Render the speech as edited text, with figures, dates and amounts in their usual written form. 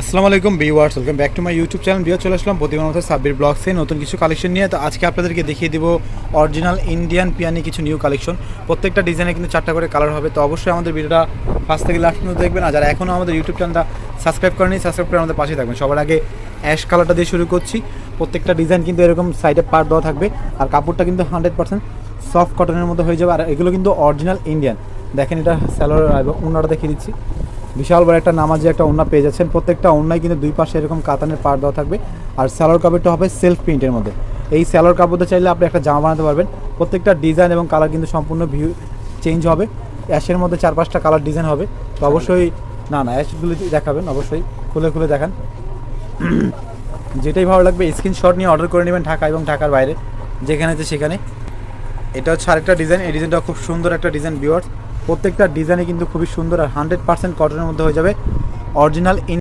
আসসালামু আলাইকুম viewers, welcome back to my YouTube channel. চলে আসলাম প্রতিবার মতো সাব্বির ব্লগসে নতুন কিছু কালেকশন নিয়ে। তো আজকে আপনাদেরকে দেখিয়ে দিব অরিজিনাল ইন্ডিয়ান পিয়ানি কিছু নিউ কালেকশন। প্রত্যেকটা ডিজাইনে কিন্তু 4টা করে কালার হবে। তো অবশ্যই আমাদের ভিডিওটা ফার্স্ট থেকে লাস্ট পর্যন্ত দেখবেন। আর যারা এখনও আমাদের ইউটিউব চ্যানেলটা সাবস্ক্রাইব করেনি, সাবস্ক্রাইব করে আমাদের পাশে থাকবেন। সবার আগে অ্যাশ কালারটা দিয়ে শুরু করছি। প্রত্যেকটা ডিজাইন কিন্তু এরকম সাইডে পার্ট দেওয়া থাকবে। আর কাপড়টা কিন্তু 100% সফট কটনের মধ্যে হয়ে যাবে। আর এগুলো কিন্তু অরিজিনাল ইন্ডিয়ান। দেখেন এটা স্যালোর এবং ওনাটা দেখিয়ে দিচ্ছি। বিশাল বড় একটা নামাজি একটা ওড়না পেয়ে যাচ্ছেন। প্রত্যেকটা ওড়নায় কিন্তু দুই পাশে এরকম কাতানের পাড় দেওয়া থাকবে। আর স্যালোর কাপড়টা হবে সেলফ প্রিন্টের মধ্যে। এই স্যালোর কাপড়টা চাইলে আপনি একটা জামা বানাতে পারবেন। প্রত্যেকটা ডিজাইন এবং কালার কিন্তু সম্পূর্ণ ভিউ চেঞ্জ হবে। অ্যাশের মধ্যে 4-5টা কালার ডিজাইন হবে। তো অবশ্যই না অ্যাশগুলো দেখাবেন, অবশ্যই খুলে খুলে দেখান। যেটাই ভালো লাগবে স্ক্রিনশট নিয়ে অর্ডার করে নেবেন ঢাকা এবং ঢাকার বাইরে যেখানে আছে সেখানে। এটা হচ্ছে আরেকটা ডিজাইন। এই ডিজাইনটা খুব সুন্দর একটা ডিজাইন ভিউয়ার্স। প্রত্যেকটা ডিজাইনে কিন্তু খুবই সুন্দর আর 100% কটনের মধ্যে হয়ে যাবে। অরিজিনাল